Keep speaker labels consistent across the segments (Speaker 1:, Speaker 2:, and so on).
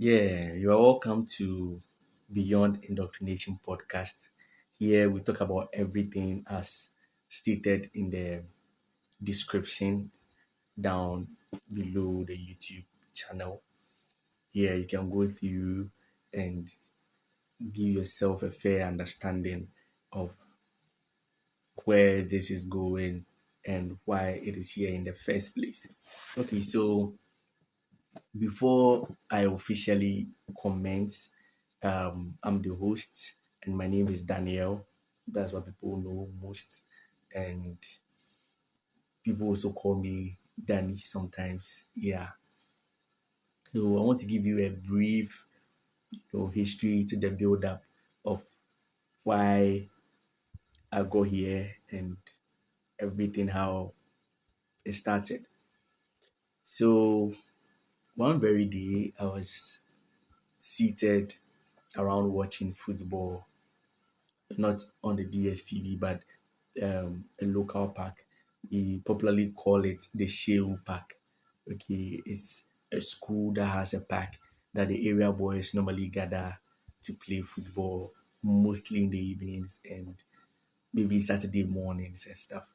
Speaker 1: Yeah, you are welcome to Beyond Indoctrination podcast. Here we talk about everything as stated in the description down below the YouTube channel. Here you can go through and give yourself a fair understanding of where this is going and why it is here in the first place. Okay, so before I officially commence, I'm the host and my name is Daniel. That's what people know most. And people also call me Danny sometimes. Yeah. So I want to give you a brief history to the build up of why I got here and everything, how it started. So one very day I was seated around watching football, not on the DSTV, but a local park. We popularly call it the Sheu Park. Okay, it's a school that has a park that the area boys normally gather to play football, mostly in the evenings and maybe Saturday mornings and stuff.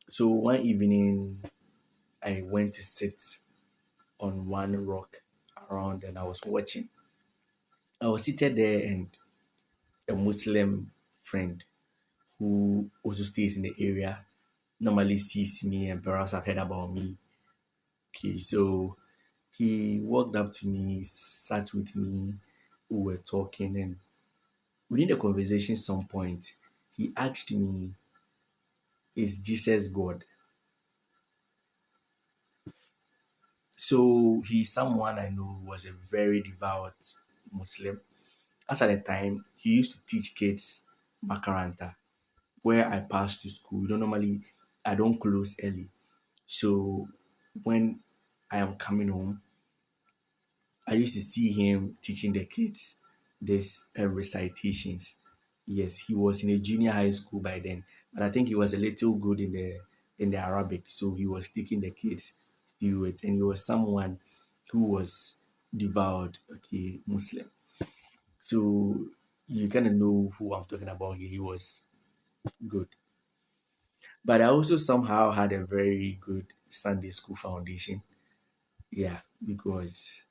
Speaker 1: So one evening, I went to sit on one rock around and I was watching. I was seated there and a Muslim friend who also stays in the area normally sees me and perhaps have heard about me. Okay, so he walked up to me, sat with me, we were talking, and within the conversation, some point, he asked me, "Is Jesus God?" So he's someone I know who was a very devout Muslim. As at the time, he used to teach kids Makaranta, where I passed to school. I don't close early. So when I am coming home, I used to see him teaching the kids this recitations. Yes, he was in a junior high school by then, but I think he was a little good in the Arabic, so he was taking the kids through it, and he was someone who was devout, okay, Muslim. So you kind of know who I'm talking about here. He was good, but I also somehow had a very good Sunday school foundation. Yeah, because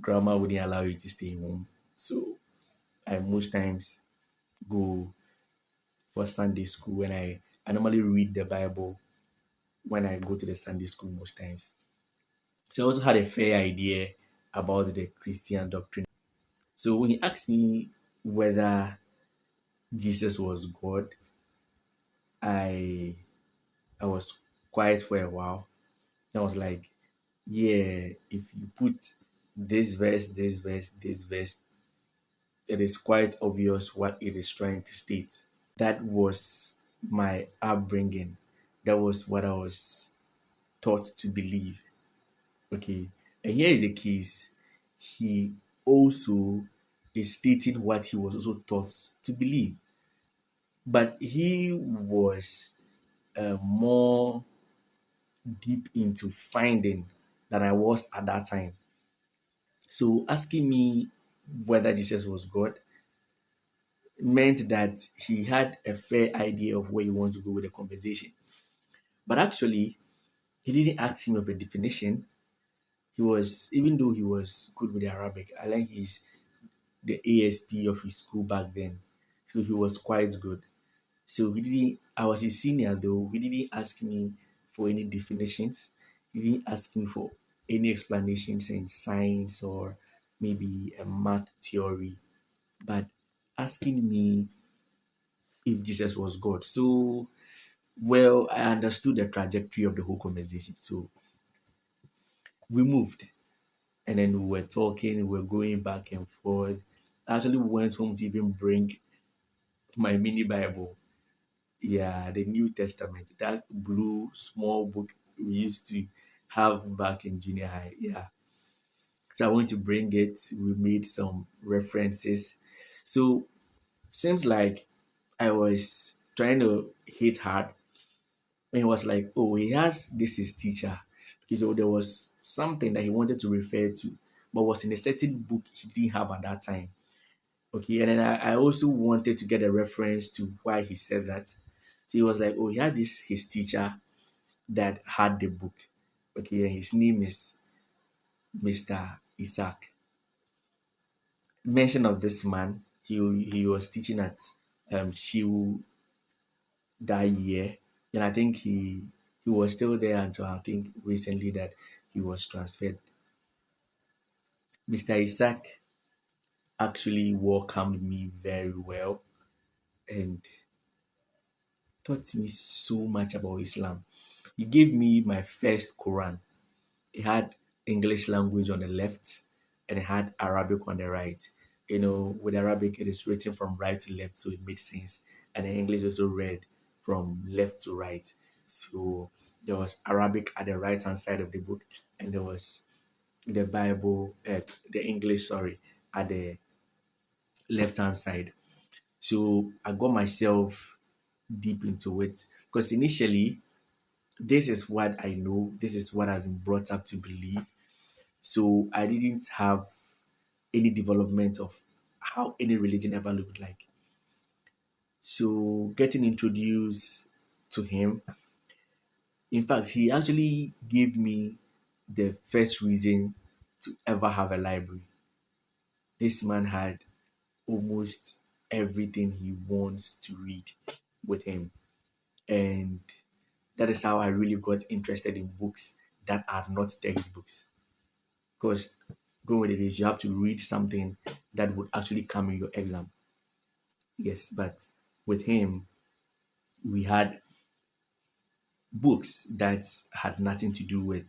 Speaker 1: grandma wouldn't allow you to stay home. So I most times go for Sunday school I normally read the Bible when I go to the Sunday school most times. So I also had a fair idea about the Christian doctrine. So when he asked me whether Jesus was God, I I was quiet for a while. I was like, yeah, if you put this verse, it is quite obvious what it is trying to state. That was my upbringing. That was what I was taught to believe. Okay. And here is the case. He also is stating what he was also taught to believe. But he was more deep into finding than I was at that time. So asking me whether Jesus was God meant that he had a fair idea of where he wants to go with the conversation. But actually, he didn't ask me of a definition. He was, even though he was good with the Arabic, I like the ASP of his school back then. So he was quite good. So I was his senior though, he didn't ask me for any definitions. He didn't ask me for any explanations in science or maybe a math theory, but asking me if Jesus was God. So, well, I understood the trajectory of the whole conversation. So we moved. And then we were talking, we were going back and forth. I actually went home to even bring my mini Bible. Yeah, the New Testament, that blue small book we used to have back in junior high. Yeah. So I went to bring it. We made some references. So seems like I was trying to hit hard. And he was like, oh, he has this his teacher. Okay, so there was something that he wanted to refer to. but was in a certain book he didn't have at that time. Okay, and then I also wanted to get a reference to why he said that. So he was like, oh, he had this his teacher that had the book. Okay, and his name is Mr. Isaac. Mention of this man, he was teaching at Shiwu that year, and I think he was still there until I think recently that he was transferred. Mr. Isaac actually welcomed me very well and taught me so much about Islam. He gave me my first Quran. It had English language on the left and it had Arabic on the right. You know, with Arabic, it is written from right to left, so it made sense. And in English, also read from left to right. So there was Arabic at the right hand side of the book, and there was the Bible, the English, sorry, at the left hand side. So I got myself deep into it because initially, this is what I know, this is what I've been brought up to believe. So I didn't have any development of how any religion ever looked like. So getting introduced to him, in fact, he actually gave me the first reason to ever have a library. This man had almost everything he wants to read with him. And that is how I really got interested in books that are not textbooks. Because going with it is you have to read something that would actually come in your exam. Yes, but with him, we had books that had nothing to do with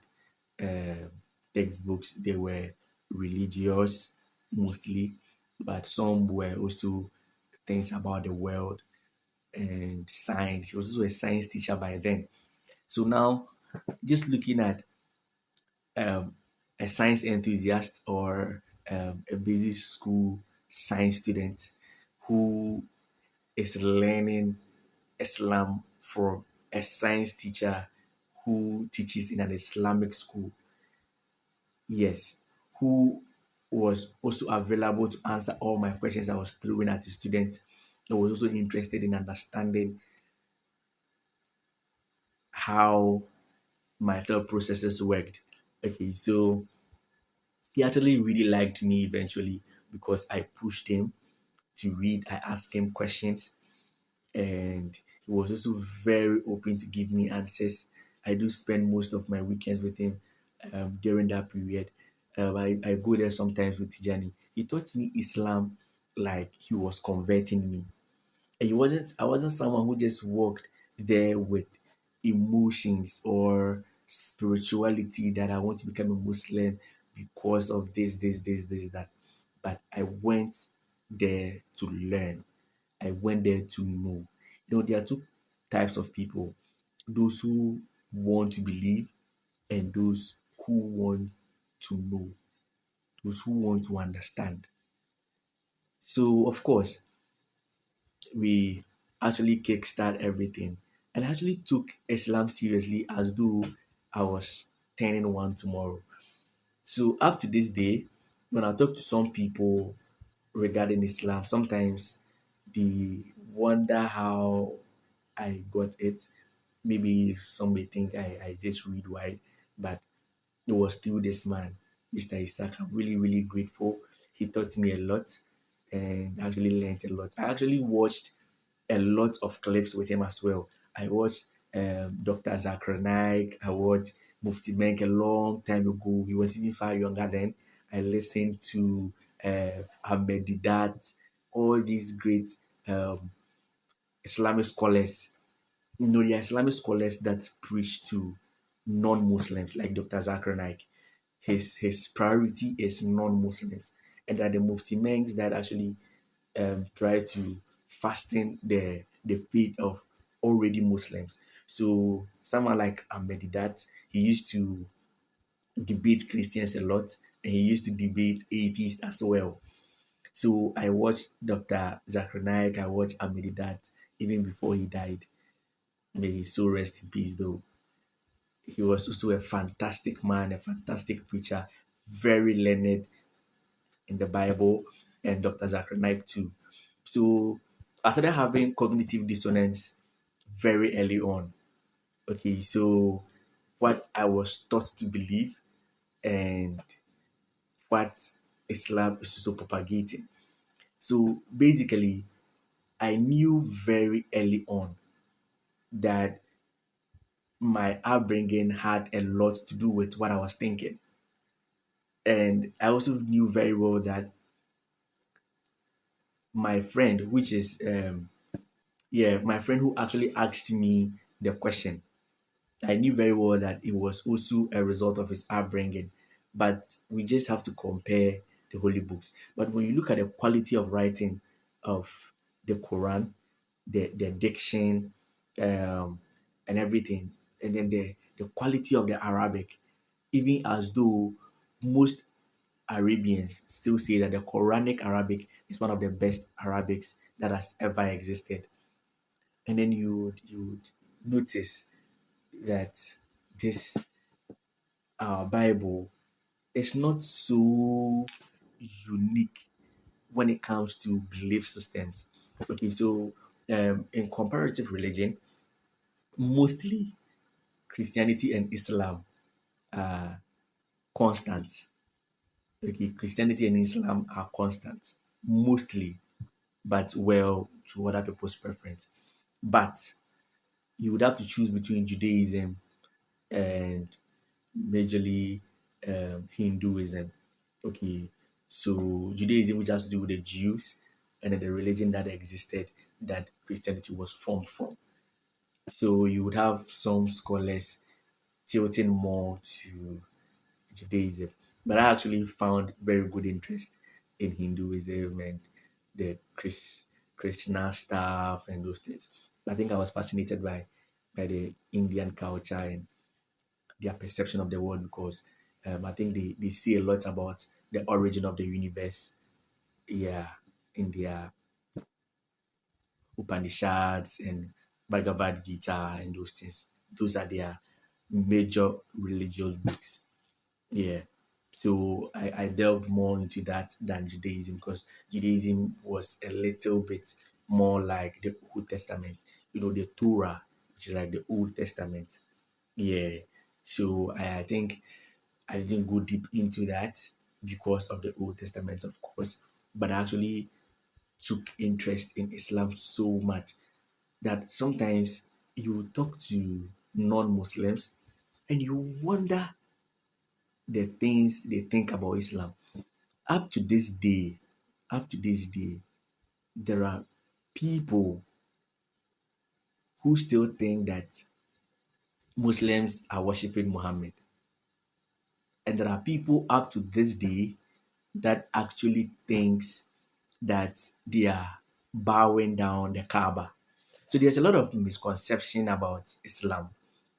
Speaker 1: textbooks. They were religious mostly, but some were also things about the world and science. He was also a science teacher by then. So now, just looking at um, a science enthusiast or a basic school science student who is learning Islam from a science teacher who teaches in an Islamic school. Yes, who was also available to answer all my questions I was throwing at the students. I was also interested in understanding how my thought processes worked. Okay, so he actually really liked me eventually because I pushed him to read. I asked him questions and he was also very open to give me answers. I do spend most of my weekends with him during that period. I go there sometimes with Tijani. He taught me Islam like he was converting me. And I wasn't someone who just walked there with emotions or spirituality that I want to become a Muslim because of this, that. But I went there to learn. I went there to know. You know, there are two types of people: those who want to believe and those who want to know, those who want to understand. So, of course, we actually kickstart everything and I actually took Islam seriously as though I was turning one tomorrow. So, up to this day, when I talk to some people regarding Islam, sometimes they wonder how I got it. Maybe some may think I just read wide, but it was through this man, Mr. Isaac. I'm really, really grateful. He taught me a lot and actually learned a lot. I actually watched a lot of clips with him as well. I watched Dr. Zakir Naik. I watched Mufti Menk a long time ago. He was even far younger then. I listened to Ahmed Didat, all these great um, Islamic scholars. You know, there are Islamic scholars that preach to non-Muslims, like Dr. Zakir Naik. His priority is non-Muslims, and that the Mufti Mengs that actually try to fasten the faith of already Muslims. So someone like Ahmedidat, he used to debate Christians a lot, and he used to debate atheists as well. So I watched Dr. Zakir Naik, I watched Ahmedidat even before he died. May his soul rest in peace, though. He was also a fantastic man, a fantastic preacher, very learned, in the Bible, and Dr. Zachary Naik too. So I started having cognitive dissonance very early on. Okay, so what I was taught to believe and what Islam is also propagating. So basically, I knew very early on that my upbringing had a lot to do with what I was thinking. And I also knew very well that my friend, which is, my friend who actually asked me the question, I knew very well that it was also a result of his upbringing. But we just have to compare the holy books. But when you look at the quality of writing of the Quran, the diction, um, and everything, and then the quality of the Arabic, even as though most Arabians still say that the Quranic Arabic is one of the best Arabics that has ever existed. And then you would notice that this Bible is not so unique when it comes to belief systems. Okay, so in comparative religion, mostly Christianity and Islam are constant. Okay, Christianity and Islam are constant, mostly, but well to other people's preference. But you would have to choose between Judaism and majorly Hinduism. Okay, so Judaism, which has to do with the Jews and then the religion that existed that Christianity was formed from. So you would have some scholars tilting more to Judaism, but I actually found very good interest in Hinduism and the Krishna stuff and those things. I think I was fascinated by the Indian culture and their perception of the world because I think they see a lot about the origin of the universe. Yeah, in their Upanishads and Bhagavad Gita and those things. Those are their major religious books. Yeah. So I delved more into that than Judaism because Judaism was a little bit more like the Old Testament, the Torah, which is like the Old Testament. Yeah. So I think I didn't go deep into that because of the Old Testament, of course, but I actually took interest in Islam so much that sometimes you talk to non Muslims and you wonder the things they think about Islam. Up to this day, up to this day, there are people who still think that Muslims are worshipping Muhammad. And there are people up to this day that actually thinks that they are bowing down the Kaaba. So there's a lot of misconception about Islam.